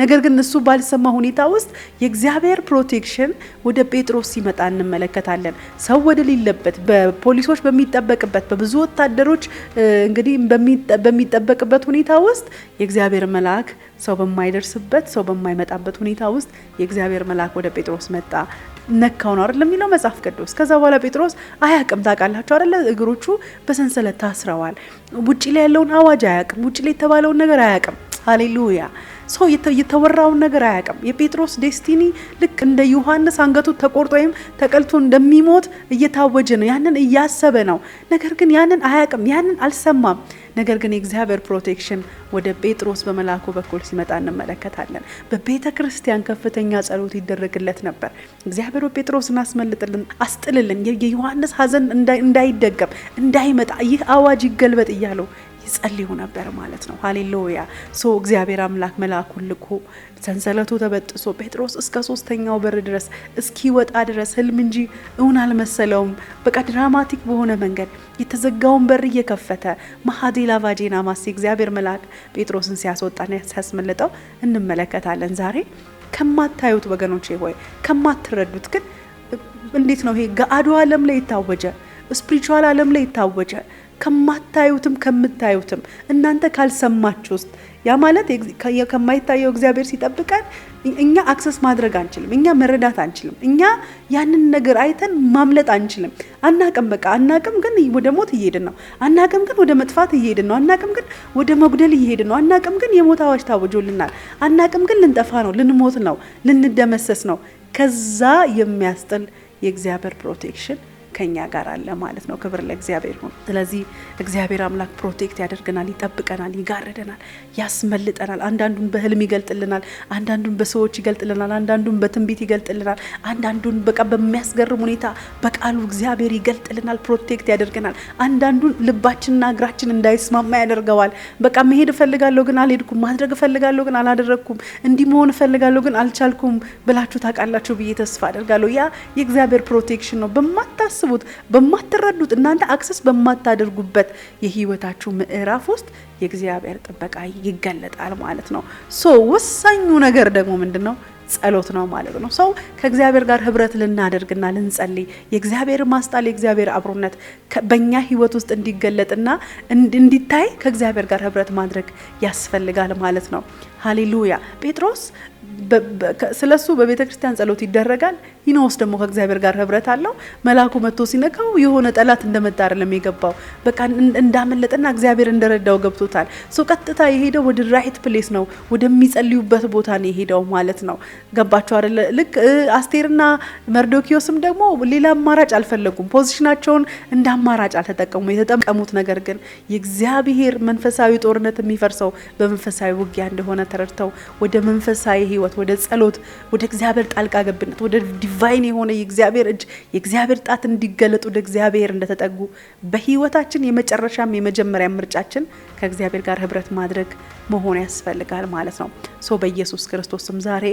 ነገር ግን እሱ ባልሰማ ሁኔታ ውስጥ የእግዚአብሔር ፕሮቴክሽን ወደ ጴጥሮስ ሲመጣ እንመለከታለን። ሰው ወደ ሌለበት በፖሊሶች በሚጠበቅበት በብዙ ወታደሮች እንግዲህ በሚጠበቅበት ሁኔታ ውስጥ የእግዚአብሔር መልአክ ሰው በማይደርስበት ሰው በማይመጣበት ሁኔታ ውስጥ የእግዚአብሔር መልአክ ወደ ጴጥሮስ መጣ። ነካው ነው አይደል የሚለው መጽሐፍ ቅዱስ። ከዛ በኋላ ጴጥሮስ አያውቅም። ታውቃላችሁ አይደል እግሮቹ በሰንሰለት ታስረዋል። ውጪ ላይ ያለውን አዋጅ አያውቅም። ውጪ ላይ የተባለውን ነገር አያውቅም። ሃሌሉያ። ሰው የተወራውን ነገር አያውቅም። የጴጥሮስ ዴስቲኒ ልክ እንደ ዮሐንስ አንገቱ ተቆርጦ ወይም ተቀልቶ እንደሚሞት እየታወጀ ነው። ያንን እያሰበ ነው። ነገር ግን ያንን አያውቅም። ያንን አልሰማም። ነገር ግን የእግዚአብሔር ፕሮቴክሽን ወደ ጴጥሮስ በመላኩ በኩል ሲመጣ እንመለከታለን። በቤተ ክርስቲያን ከፍተኛ ጸሎት ይደረግለት ነበር። እግዚአብሔር ጴጥሮስን አስመልጥልን፣ አስጥልልን፣ የዮሐንስ ሐዘን እንዳይደገም እንዳይመጣ ይህ አዋጅ ይገልበጥ እያሉ ይጸልዩ ነበር ማለት ነው። ሃሌሉያ። እግዚአብሔር አምላክ መልአኩን ልኮ ሰንሰለቱ ተበጥሶ ጴጥሮስ እስከ 3ኛው በር ድረስ እስኪወጣ ድረስ ህልም እንጂ እውን አልመሰለውም። በቃ ድራማቲክ በሆነ መንገድ የተዘጋውን በር እየከፈተ ማሃዴላ ቫጄና ማሲ እግዚአብሔር መልአክ ጴጥሮስን ሲያስወጣና ሲያስመልጠው እንመለከታለን። ዛሬ ከማታዩት ወገኖቼ ሆይ ከማትረዱት ግን እንዴት ነው ይሄ ጋአዶ ዓለም ላይ የታወጀ ስፒሪቹዋል ዓለም ላይ የታወጀ ከማታዩትም ከምታዩትም እናንተ ካልሰማችሁ ውስጥ ያ ማለት ከማይታየው እግዚአብሔር ሲጠብቀን እኛ አክሰስ ማድረግ አንችልም። እኛ መረዳት አንችልም። እኛ ያንን ነገር አይተን ማምለጥ አንችልም። አናቅም። በቃ አናቅም፣ ግን ወደ ሞት እየሄድን ነው። አናቅም፣ ግን ወደ መጥፋት እየሄድን ነው። አናቅም፣ ግን ወደ መጉደል እየሄድን ነው። አናቅም፣ ግን የሞት አዋጅ ታውጆልናል። አናቅም፣ ግን ልንጠፋ ነው፣ ልንሞት ነው፣ ልንደመሰስ ነው። ከዛ የሚያስጥል የእግዚአብሔር ፕሮቴክሽን ከኛ ጋር አለ ማለት ነው። ክብር ለእግዚአብሔር ይሁን። ስለዚህ እግዚአብሔር አምላክ ፕሮቴክት ያደርገናል፣ ይጠብቀናል፣ ይጋርደናል፣ ያስመልጠናል። አንዳንዱን በህልም ይገልጥልናል፣ አንዳንዱን በሰዎች ይገልጥልናል፣ አንዳንዱን በትንቢት ይገልጥልናል፣ አንዳንዱን በቃ በሚያስገርም ሁኔታ በቃሉ እግዚአብሔር ይገልጥልናል፣ ፕሮቴክት ያደርገናል። አንዳንዱን ልባችንና እግራችን እንዳይስማማ ያደርገዋል። በቃ መሄድ እፈልጋለሁ ግን አልሄድኩም፣ ማድረግ እፈልጋለሁ ግን አላደረኩም፣ እንዲህ መሆን እፈልጋለሁ ግን አልቻልኩም ብላችሁ ታውቃላችሁ ብዬ ተስፋ አደርጋለሁ። ያ የእግዚአብሔር ፕሮቴክሽን ነው። በማትረዱት እናንተ አክሰስ በማታደርጉበት የህይወታችሁ ምዕራፍ ውስጥ የእግዚአብሔር ጥበቃ ይገለጣል ማለት ነው። ወሳኙ ነገር ደግሞ ምንድነው? ጸሎት ነው ማለት ነው። ከእግዚአብሔር ጋር ህብረት ልናደርግና ልንጸልይ የእግዚአብሔር ማስጣል የእግዚአብሔር አብሮነት በእኛ ህይወት ውስጥ እንዲገለጥና እንዲታይ ከእግዚአብሔር ጋር ህብረት ማድረግ ያስፈልጋል ማለት ነው። ሃሌሉያ። ጴጥሮስ ስለሱ በቤተ ክርስቲያን ጸሎት ይደረጋል። ሂኖስ ደግሞ ከእግዚአብሔር ጋር ህብረት አለው። መልአኩ መጥቶ ሲነካው የሆነ ጠላት እንደመጣ አይደለም የገባው፣ በቃ እንዳመለጠና እግዚአብሔር እንደረዳው ገብቶታል። ቀጥታ የሄደው ወደ ራይት ፕሌስ ነው፣ ወደሚጸልዩበት ቦታ ነው የሄደው ማለት ነው። ገባችሁ አይደለ? ልክ አስቴርና መርዶኪዮስም ደግሞ ሌላ አማራጭ አልፈለጉም። ፖዚሽናቸውን እንደ አማራጭ አልተጠቀሙም። የተጠቀሙት ነገር ግን የእግዚአብሔር መንፈሳዊ ጦርነት የሚፈርሰው በመንፈሳዊ ውጊያ እንደሆነ ተረድተው ወደ መንፈሳዊ ህይወት፣ ወደ ጸሎት፣ ወደ እግዚአብሔር ጣልቃ ገብነት፣ ወደ ዲቫይን የሆነ የእግዚአብሔር እጅ የእግዚአብሔር ጣት እንዲገለጥ ወደ እግዚአብሔር እንደተጠጉ በህይወታችን የመጨረሻም የመጀመሪያ ምርጫችን ከእግዚአብሔር ጋር ህብረት ማድረግ መሆን ያስፈልጋል ማለት ነው። በኢየሱስ ክርስቶስም ዛሬ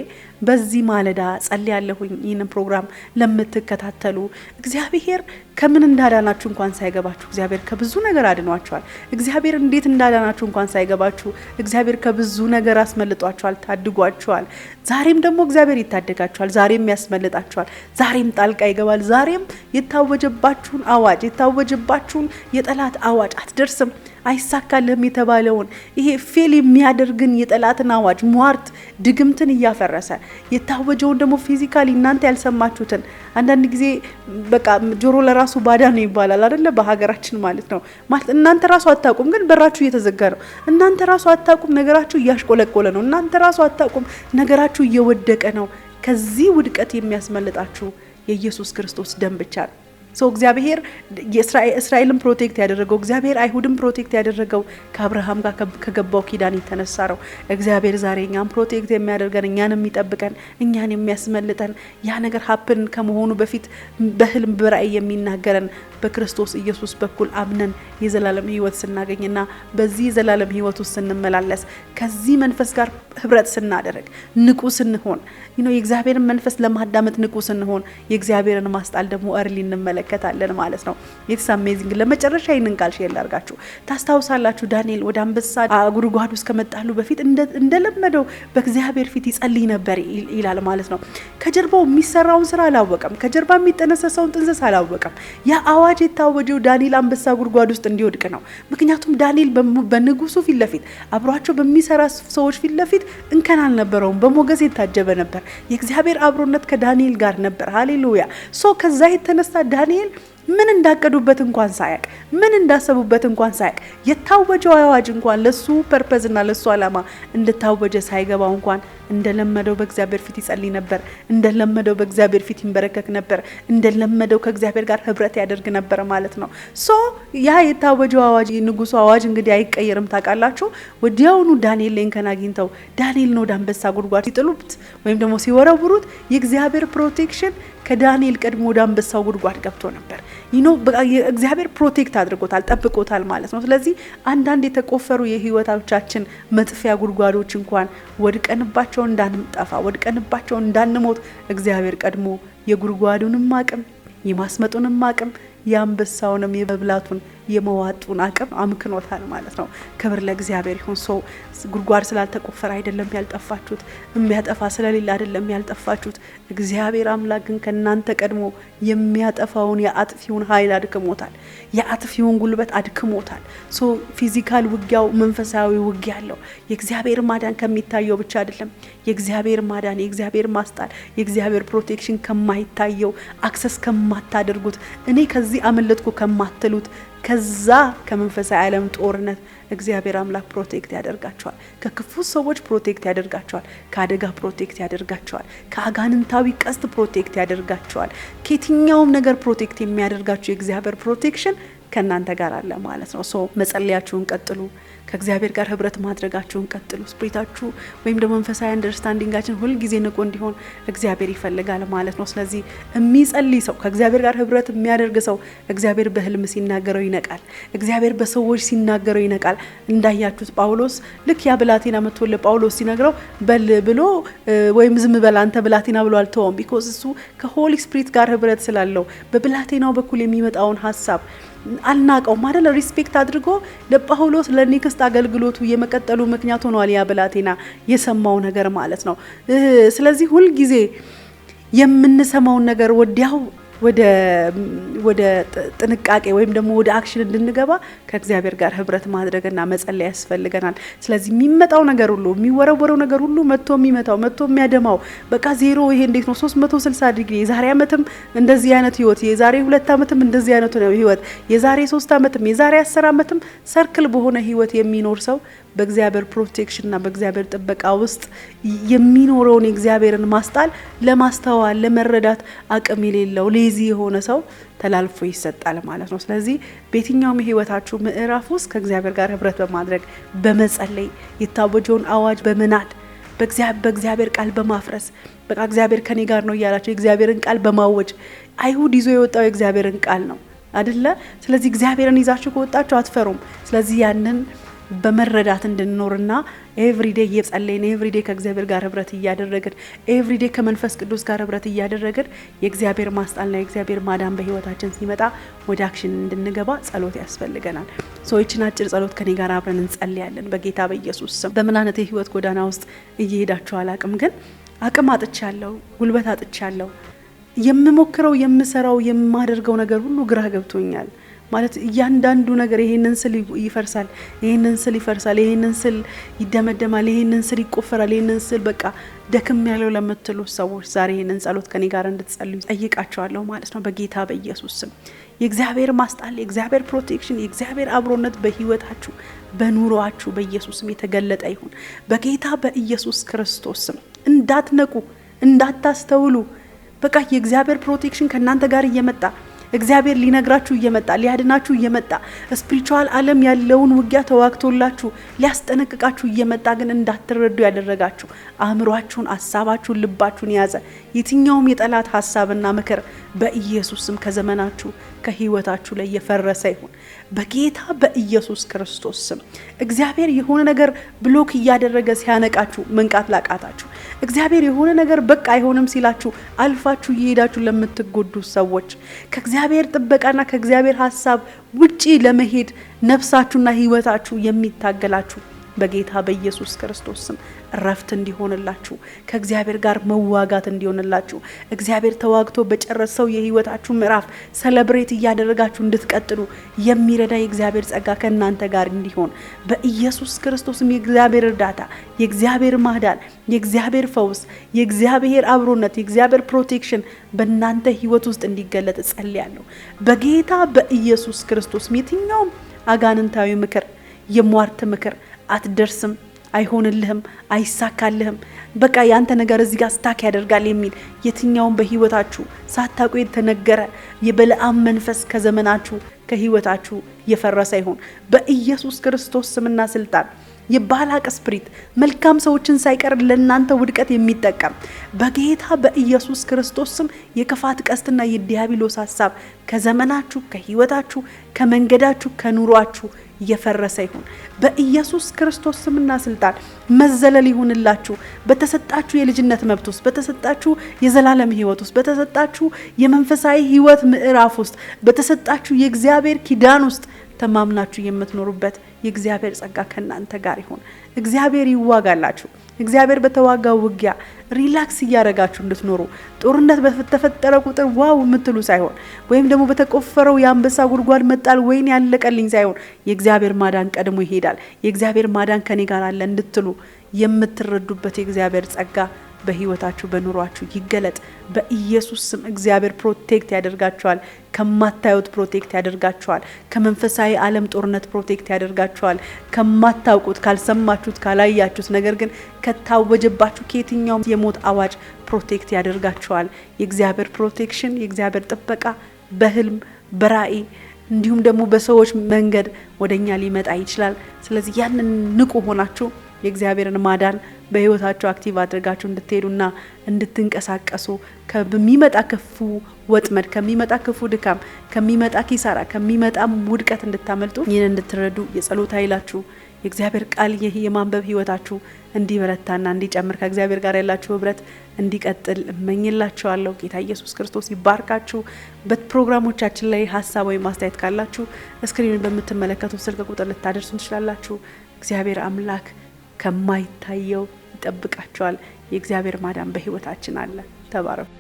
በዚህ ማለዳ ጸልያለሁኝ። ይህንን ፕሮግራም ለምትከታተሉ እግዚአብሔር ከምን እንዳዳናችሁ እንኳን ሳይገባችሁ እግዚአብሔር ከብዙ ነገር አድኗችኋል። እግዚአብሔር እንዴት እንዳዳናችሁ እንኳን ሳይገባችሁ እግዚአብሔር ከብዙ ነገር አስመልጧችኋል፣ ታድጓችኋል። ዛሬም ደግሞ እግዚአብሔር ይታደጋችኋል፣ ዛሬም ያስመልጣችኋል፣ ዛሬም ጣልቃ ይገባል። ዛሬም የታወጀባችሁን አዋጅ የታወጀባችሁን የጠላት አዋጅ አትደርስም አይሳካልህም የተባለውን ይሄ ፌል የሚያደርግን የጠላትን አዋጅ ሟርት ድግምትን እያፈረሰ የታወጀውን ደግሞ ፊዚካሊ እናንተ ያልሰማችሁትን አንዳንድ ጊዜ በቃ ጆሮ ለራሱ ባዳ ነው ይባላል አይደለ? በሀገራችን ማለት ነው። ማለት እናንተ ራሱ አታውቁም፣ ግን በራችሁ እየተዘጋ ነው። እናንተ ራሱ አታውቁም፣ ነገራችሁ እያሽቆለቆለ ነው። እናንተ ራሱ አታውቁም፣ ነገራችሁ እየወደቀ ነው። ከዚህ ውድቀት የሚያስመልጣችሁ የኢየሱስ ክርስቶስ ደም ብቻ ነው። እግዚአብሔር እስራኤልን ፕሮቴክት ያደረገው እግዚአብሔር አይሁድን ፕሮቴክት ያደረገው ከአብርሃም ጋር ከገባው ኪዳን የተነሳ ነው። እግዚአብሔር ዛሬ እኛን ፕሮቴክት የሚያደርገን እኛን የሚጠብቀን እኛን የሚያስመልጠን ያ ነገር ሀፕን ከመሆኑ በፊት በህልም በራእይ የሚናገረን በክርስቶስ ኢየሱስ በኩል አምነን የዘላለም ህይወት ስናገኝና በዚህ የዘላለም ህይወት ውስጥ ስንመላለስ ከዚህ መንፈስ ጋር ህብረት ስናደርግ ንቁ ስንሆን የእግዚአብሔርን መንፈስ ለማዳመጥ ንቁ ስንሆን የእግዚአብሔርን ማስጣል ደግሞ እርሊ እንመለከታለን ማለት ነው። ኢትስ አሜዚንግ። ለመጨረሻ ይህንን ቃል ሼር ላድርጋችሁ። ታስታውሳላችሁ ዳንኤል ወደ አንበሳ ጉድጓድ ውስጥ ከመጣሉ በፊት እንደለመደው በእግዚአብሔር ፊት ይጸልይ ነበር ይላል ማለት ነው። ከጀርባው የሚሰራውን ስራ አላወቀም። ከጀርባ የሚጠነሰሰውን ጥንስስ አላወቀም። ያ አዋጅ የታወጀው ዳንኤል አንበሳ ጉድጓድ ውስጥ እንዲወድቅ ነው። ምክንያቱም ዳንኤል በንጉሱ ፊት ለፊት አብሯቸው በሚሰራ ሰዎች ፊት ለፊት እንከን አልነበረውም። በሞገስ የታጀበ ነበር። የእግዚአብሔር አብሮነት ከዳንኤል ጋር ነበር። ሃሌሉያ። ከዛ የተነሳ ዳንኤል ምን እንዳቀዱበት እንኳን ሳያቅ ምን እንዳሰቡበት እንኳን ሳያቅ የታወጀው አዋጅ እንኳን ለሱ ፐርፐዝና ለሱ ዓላማ እንደታወጀ ሳይገባው እንኳን እንደለመደው በእግዚአብሔር ፊት ይጸልይ ነበር። እንደለመደው በእግዚአብሔር ፊት ይንበረከክ ነበር። እንደለመደው ከእግዚአብሔር ጋር ህብረት ያደርግ ነበር ማለት ነው። ያ የታወጀው አዋጅ ንጉሱ አዋጅ እንግዲህ አይቀየርም ታውቃላችሁ። ወዲያውኑ ዳንኤል ላይን አግኝተው ዳንኤል ነው ወደ አንበሳ ጉድጓድ ሲጥሉት ወይም ደግሞ ሲወረውሩት የእግዚአብሔር ፕሮቴክሽን ከዳንኤል ቀድሞ ወደ አንበሳው ጉድጓድ ገብቶ ነበር። እግዚአብሔር ፕሮቴክት አድርጎታል፣ ጠብቆታል ማለት ነው። ስለዚህ አንዳንድ የተቆፈሩ የህይወታችን መጥፊያ ጉድጓዶች እንኳን ወድቀንባቸው እንዳንጠፋ፣ ወድቀንባቸው እንዳንሞት እግዚአብሔር ቀድሞ የጉድጓዱንም አቅም የማስመጡንም አቅም የአንበሳውንም የመብላቱን የመዋጡን አቅም አምክኖታል ማለት ነው። ክብር ለእግዚአብሔር ይሁን። ሰው ጉድጓድ ስላልተቆፈረ አይደለም ያልጠፋችሁት፣ የሚያጠፋ ስለሌለ አይደለም ያልጠፋችሁት። እግዚአብሔር አምላክ ግን ከናንተ ቀድሞ የሚያጠፋውን የአጥፊውን ኃይል አድክሞታል፣ የአጥፊውን ጉልበት አድክሞታል። ሶ ፊዚካል ውጊያው መንፈሳዊ ውጊያ አለው። የእግዚአብሔር ማዳን ከሚታየው ብቻ አይደለም። የእግዚአብሔር ማዳን፣ የእግዚአብሔር ማስጣል፣ የእግዚአብሔር ፕሮቴክሽን ከማይታየው አክሰስ ከማታደርጉት እኔ ከዚህ አመለጥኩ ከማትሉት ከዛ ከመንፈሳዊ ዓለም ጦርነት እግዚአብሔር አምላክ ፕሮቴክት ያደርጋቸዋል። ከክፉ ሰዎች ፕሮቴክት ያደርጋቸዋል። ከአደጋ ፕሮቴክት ያደርጋቸዋል። ከአጋንንታዊ ቀስት ፕሮቴክት ያደርጋቸዋል። ከየትኛውም ነገር ፕሮቴክት የሚያደርጋቸው የእግዚአብሔር ፕሮቴክሽን ከናንተ ጋር አለ ማለት ነው። ሶ መጸለያችሁን ቀጥሉ። ከእግዚአብሔር ጋር ህብረት ማድረጋችሁን ቀጥሉ። ስፒሪታችሁ ወይም ደግሞ መንፈሳዊ አንደርስታንዲንጋችን ሁሉ ጊዜ ንቁ እንዲሆን እግዚአብሔር ይፈልጋል ማለት ነው። ስለዚህ የሚጸልይ ሰው፣ ከእግዚአብሔር ጋር ህብረት የሚያደርግ ሰው እግዚአብሔር በህልም ሲናገረው ይነቃል። እግዚአብሔር በሰዎች ሲናገረው ይነቃል። እንዳያችሁት ጳውሎስ ልክ ያ ብላቴና መጥቶ ለጳውሎስ ሲነግረው በል ብሎ ወይም ዝም በል አንተ ብላቴና ብሎ አልተወም። ቢኮዝ እሱ ከሆሊ ስፒሪት ጋር ህብረት ስላለው በብላቴናው በኩል የሚመጣውን ሀሳብ አልናቀው ማለት ሪስፔክት አድርጎ ለጳውሎስ ለኔክስት አገልግሎቱ የመቀጠሉ ምክንያት ሆኗል ያ ብላቴና የሰማው ነገር ማለት ነው። ስለዚህ ሁሉ ጊዜ የምንሰማው ነገር ወዲያው ወደ ጥንቃቄ ወይም ደግሞ ወደ አክሽን እንድንገባ ከእግዚአብሔር ጋር ህብረት ማድረግና መጸለይ ያስፈልገናል። ስለዚህ የሚመጣው ነገር ሁሉ የሚወረወረው ነገር ሁሉ መጥቶ የሚመታው መጥቶ የሚያደማው በቃ ዜሮ ይሄ እንዴት ነው 360 ዲግሪ የዛሬ አመትም እንደዚህ አይነት ህይወት፣ የዛሬ 2 አመትም እንደዚህ አይነት ህይወት፣ የዛሬ 3 አመትም የዛሬ 10 አመትም ሰርክል በሆነ ህይወት የሚኖር ሰው በእግዚአብሔር ፕሮቴክሽንና በእግዚአብሔር ጥበቃ ውስጥ የሚኖረውን የእግዚአብሔርን ማስጣል ለማስተዋል ለመረዳት አቅም የሌለው ሌዚ የሆነ ሰው ተላልፎ ይሰጣል ማለት ነው። ስለዚህ በየትኛውም የህይወታችሁ ምዕራፍ ውስጥ ከእግዚአብሔር ጋር ህብረት በማድረግ በመጸለይ የታወጀውን አዋጅ በመናድ በእግዚአብሔር ቃል በማፍረስ በቃ እግዚአብሔር ከኔ ጋር ነው እያላችሁ የእግዚአብሔርን ቃል በማወጅ አይሁድ ይዞ የወጣው የእግዚአብሔርን ቃል ነው አይደለ? ስለዚህ እግዚአብሔርን ይዛችሁ ከወጣችሁ አትፈሩም። ስለዚህ ያንን በመረዳት እንድንኖርና ኤቭሪዴይ እየጸለይን ኤቭሪዴይ ከእግዚአብሔር ጋር ህብረት እያደረግን ኤቭሪዴይ ከመንፈስ ቅዱስ ጋር ህብረት እያደረግን የእግዚአብሔር ማስጣልና የእግዚአብሔር ማዳን በህይወታችን ሲመጣ ወደ አክሽን እንድንገባ ጸሎት ያስፈልገናል። ሰዎችን አጭር ጸሎት ከኔ ጋር አብረን እንጸልያለን። በጌታ በኢየሱስ ስም በምን አይነት የህይወት ጎዳና ውስጥ እየሄዳችሁ አላቅም፣ ግን አቅም አጥቻለሁ፣ ጉልበት አጥቻለሁ፣ የምሞክረው የምሰራው የማደርገው ነገር ሁሉ ግራ ገብቶኛል ማለት እያንዳንዱ ነገር ይሄንን ስል ይፈርሳል፣ ይሄንን ስል ይፈርሳል፣ ይሄንን ስል ይደመደማል፣ ይሄንን ስል ይቆፈራል፣ ይሄንን ስል በቃ ደክም ያለው ለምትሉ ሰዎች ዛሬ ይሄንን ጸሎት ከኔ ጋር እንድትጸልዩ ጠይቃቸዋለሁ ማለት ነው። በጌታ በኢየሱስ ስም የእግዚአብሔር ማስጣል፣ የእግዚአብሔር ፕሮቴክሽን፣ የእግዚአብሔር አብሮነት በህይወታችሁ በኑሮአችሁ በኢየሱስ ስም የተገለጠ ይሁን። በጌታ በኢየሱስ ክርስቶስ ስም እንዳትነቁ፣ እንዳታስተውሉ በቃ የእግዚአብሔር ፕሮቴክሽን ከናንተ ጋር እየመጣ እግዚአብሔር ሊነግራችሁ እየመጣ ሊያድናችሁ እየመጣ ስፒሪቹዋል ዓለም ያለውን ውጊያ ተዋግቶላችሁ ሊያስጠነቅቃችሁ እየመጣ ግን እንዳትረዱ ያደረጋችሁ አእምሯችሁን፣ ሐሳባችሁን፣ ልባችሁን ያዘ የትኛውም የጠላት ሐሳብና ምክር በኢየሱስም ከዘመናችሁ ከህይወታችሁ ላይ የፈረሰ ይሁን በጌታ በኢየሱስ ክርስቶስ ስም። እግዚአብሔር የሆነ ነገር ብሎክ እያደረገ ሲያነቃችሁ መንቃት ላቃታችሁ፣ እግዚአብሔር የሆነ ነገር በቃ አይሆንም ሲላችሁ አልፋችሁ እየሄዳችሁ ለምትጎዱ ሰዎች ከእግዚአብሔር ጥበቃና ከእግዚአብሔር ሐሳብ ውጪ ለመሄድ ነፍሳችሁና ህይወታችሁ የሚታገላችሁ በጌታ በኢየሱስ ክርስቶስ ስም ረፍት እንዲሆንላችሁ፣ ከእግዚአብሔር ጋር መዋጋት እንዲሆንላችሁ፣ እግዚአብሔር ተዋግቶ በጨረሰው የህይወታችሁ ምዕራፍ ሰለብሬት እያደረጋችሁ እንድትቀጥሉ የሚረዳ የእግዚአብሔር ጸጋ ከእናንተ ጋር እንዲሆን በኢየሱስ ክርስቶስም የእግዚአብሔር እርዳታ፣ የእግዚአብሔር ማዳን፣ የእግዚአብሔር ፈውስ፣ የእግዚአብሔር አብሮነት፣ የእግዚአብሔር ፕሮቴክሽን በእናንተ ህይወት ውስጥ እንዲገለጥ ጸልያለሁ በጌታ በኢየሱስ ክርስቶስ። የትኛውም አጋንንታዊ ምክር፣ የሟርት ምክር አትደርስም፣ አይሆንልህም፣ አይሳካልህም፣ በቃ ያንተ ነገር እዚህ ጋር ስታክ ያደርጋል የሚል የትኛውም በህይወታችሁ ሳታውቁ የተነገረ የበለዓም መንፈስ ከዘመናችሁ ከህይወታችሁ የፈረሰ ይሁን በኢየሱስ ክርስቶስ ስምና ስልጣን። የባላቅ ስፒሪት መልካም ሰዎችን ሳይቀር ለእናንተ ውድቀት የሚጠቀም በጌታ በኢየሱስ ክርስቶስ ስም የክፋት ቀስትና የዲያብሎስ ሐሳብ ከዘመናችሁ፣ ከህይወታችሁ፣ ከመንገዳችሁ፣ ከኑሯችሁ የፈረሰ ይሁን በኢየሱስ ክርስቶስ ስምና ስልጣን። መዘለል ይሁንላችሁ በተሰጣችሁ የልጅነት መብት ውስጥ፣ በተሰጣችሁ የዘላለም ህይወት ውስጥ፣ በተሰጣችሁ የመንፈሳዊ ህይወት ምዕራፍ ውስጥ፣ በተሰጣችሁ የእግዚአብሔር ኪዳን ውስጥ ተማምናችሁ የምትኖሩበት የእግዚአብሔር ጸጋ ከናንተ ጋር ይሁን። እግዚአብሔር ይዋጋላችሁ። እግዚአብሔር በተዋጋው ውጊያ ሪላክስ እያደረጋችሁ እንድትኖሩ፣ ጦርነት በተፈጠረ ቁጥር ዋው የምትሉ ሳይሆን ወይም ደግሞ በተቆፈረው የአንበሳ ጉድጓድ መጣል ወይን ያለቀልኝ ሳይሆን የእግዚአብሔር ማዳን ቀድሞ ይሄዳል፣ የእግዚአብሔር ማዳን ከኔ ጋር አለ እንድትሉ የምትረዱበት የእግዚአብሔር ጸጋ በህይወታችሁ በኑሯችሁ ይገለጥ በኢየሱስ ስም። እግዚአብሔር ፕሮቴክት ያደርጋችኋል፣ ከማታዩት ፕሮቴክት ያደርጋችኋል፣ ከመንፈሳዊ ዓለም ጦርነት ፕሮቴክት ያደርጋችኋል፣ ከማታውቁት፣ ካልሰማችሁት፣ ካላያችሁት ነገር ግን ከታወጀባችሁ ከየትኛውም የሞት አዋጅ ፕሮቴክት ያደርጋችኋል። የእግዚአብሔር ፕሮቴክሽን፣ የእግዚአብሔር ጥበቃ በህልም በራእይ እንዲሁም ደግሞ በሰዎች መንገድ ወደኛ ሊመጣ ይችላል። ስለዚህ ያንን ንቁ ሆናችሁ የእግዚአብሔርን ማዳን በህይወታችሁ አክቲቭ አድርጋችሁ እንድትሄዱና እንድትንቀሳቀሱ ከሚመጣ ክፉ ወጥመድ፣ ከሚመጣ ክፉ ድካም፣ ከሚመጣ ኪሳራ፣ ከሚመጣ ውድቀት እንድታመልጡ ይህን እንድትረዱ የጸሎት ኃይላችሁ የእግዚአብሔር ቃል ይህ የማንበብ ህይወታችሁ እንዲበረታና እንዲጨምር ከእግዚአብሔር ጋር ያላችሁ ህብረት እንዲቀጥል እመኝላችኋለሁ። ጌታ ኢየሱስ ክርስቶስ ይባርካችሁ። በፕሮግራሞቻችን ላይ ሀሳብ ወይም ማስተያየት ካላችሁ ስክሪኑን በምትመለከቱት ስልክ ቁጥር ልታደርሱን ትችላላችሁ። እግዚአብሔር አምላክ ከማይታየው ይጠብቃችኋል። የእግዚአብሔር ማዳን በህይወታችን አለ። ተባረኩ።